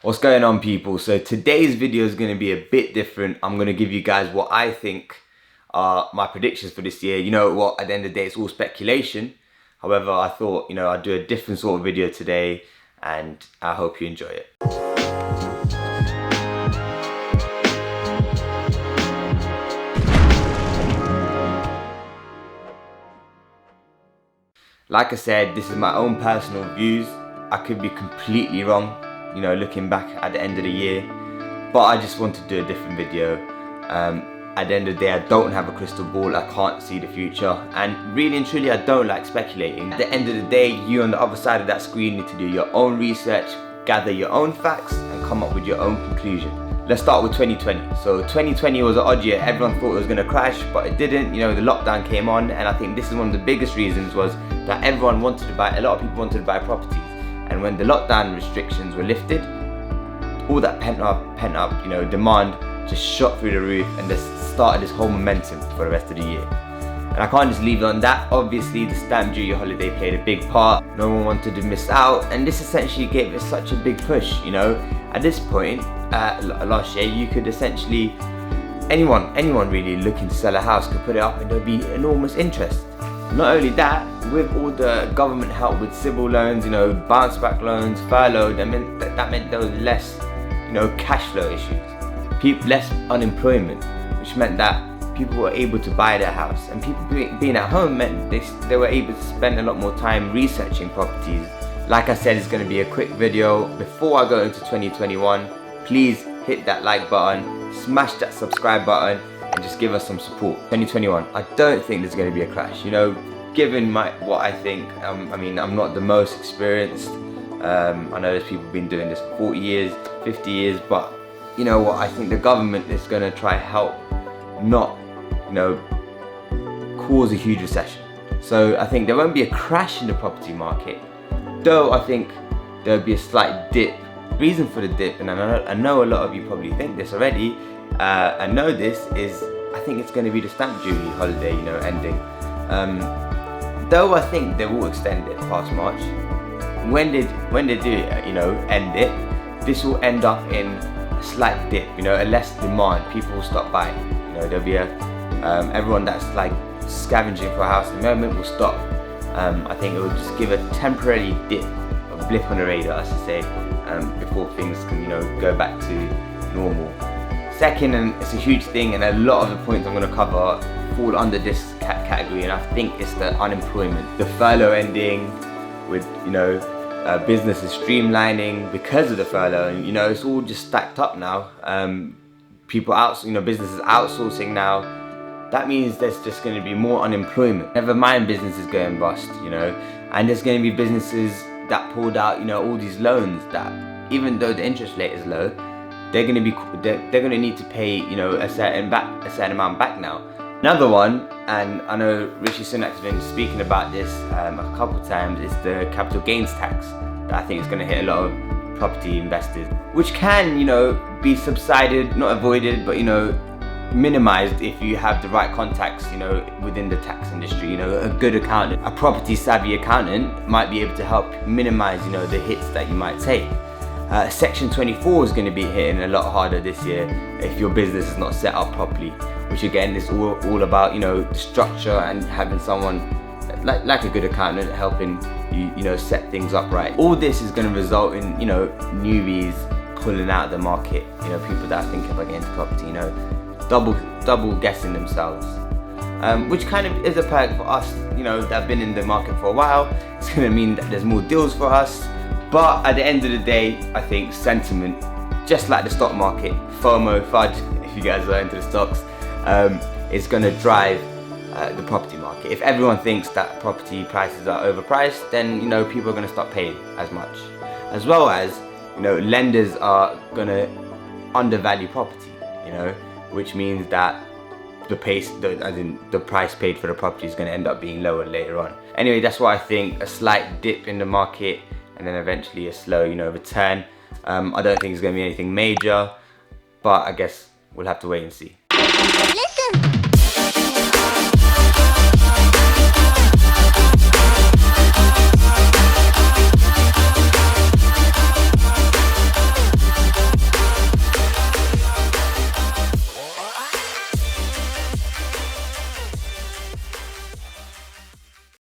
What's going on, people? So today's video is going to be a bit different. I'm going to give you guys what I think are my predictions for this year. You know what, at the end of the day, it's all speculation. However, I thought, I'd do a different sort of video today, and I hope you enjoy it. Like I said, this is my own personal views. I could be completely wrong, looking back at the end of the year, but I just want to do a different video. At the end of the day, I don't have a crystal ball. I can't see the future, and really and truly, I don't like speculating. At the end of the day, you on the other side of that screen need to do your own research, gather your own facts, and come up with your own conclusion. Let's start with 2020. So 2020 was an odd year. Everyone thought it was going to crash, but it didn't. The lockdown came on, and I think this is one of the biggest reasons was that everyone wanted to buy, a lot of people wanted to buy properties. And when the lockdown restrictions were lifted, all that pent up, demand just shot through the roof, and this started this whole momentum for the rest of the year. And I can't just leave it on that. Obviously, the stamp duty holiday played a big part. No one wanted to miss out, and this essentially gave it such a big push. At this point, last year, you could essentially, anyone really looking to sell a house could put it up, and there'd be enormous interest. Not only that, with all the government help with civil loans, bounce back loans, furlough, that meant there was less, cash flow issues, less unemployment, which meant that people were able to buy their house, and people being at home meant they were able to spend a lot more time researching properties. Like I said, it's going to be a quick video. Before I go into 2021, please hit that like button, smash that subscribe button, and just give us some support. 2021, I don't think there's going to be a crash. Given what I think, I'm not the most experienced. I know there's people who've been doing this for 40 years, 50 years, but you know what, I think the government is going to try help not, cause a huge recession. So I think there won't be a crash in the property market, though I think there'll be a slight dip. Reason for the dip, and I know a lot of you probably think this already, I know this is, I think it's going to be the stamp duty holiday, ending. Though I think they will extend it past March. When they do, end it, this will end up in a slight dip, a less demand. People will stop buying. There'll be everyone that's like scavenging for a house at the moment will stop. I think it will just give a temporary dip, a blip on the radar, I should say, before things can, go back to normal. Second, and it's a huge thing, and a lot of the points I'm going to cover fall under this category, and I think it's the unemployment, the furlough ending, with businesses streamlining because of the furlough. It's all just stacked up now. Businesses outsourcing now. That means there's just going to be more unemployment. Never mind businesses going bust, and there's going to be businesses that pulled out, all these loans that, even though the interest rate is low, they're going to need to pay, a certain amount back now. Another one, and I know Rishi Sunak has been speaking about this a couple of times, is the capital gains tax that I think is going to hit a lot of property investors, which can, be subsided, not avoided, but minimized if you have the right contacts, within the tax industry. A good accountant, a property savvy accountant might be able to help minimize, the hits that you might take. Section 24 is going to be hitting a lot harder this year if your business is not set up properly, which again is all about, the structure and having someone like a good accountant helping you, set things up right. All this is going to result in, newbies pulling out of the market, people that are thinking about getting into property, double guessing themselves, which kind of is a perk for us, that have been in the market for a while. It's going to mean that there's more deals for us. But at the end of the day, I think sentiment, just like the stock market, FOMO, FUD, if you guys are into the stocks, is going to drive the property market. If everyone thinks that property prices are overpriced, then people are going to stop paying as much. As well as, lenders are going to undervalue property, which means that the price paid for the property is going to end up being lower later on. Anyway, that's why I think a slight dip in the market, and then eventually a slow, return. I don't think it's going to be anything major, but I guess we'll have to wait and see. Listen.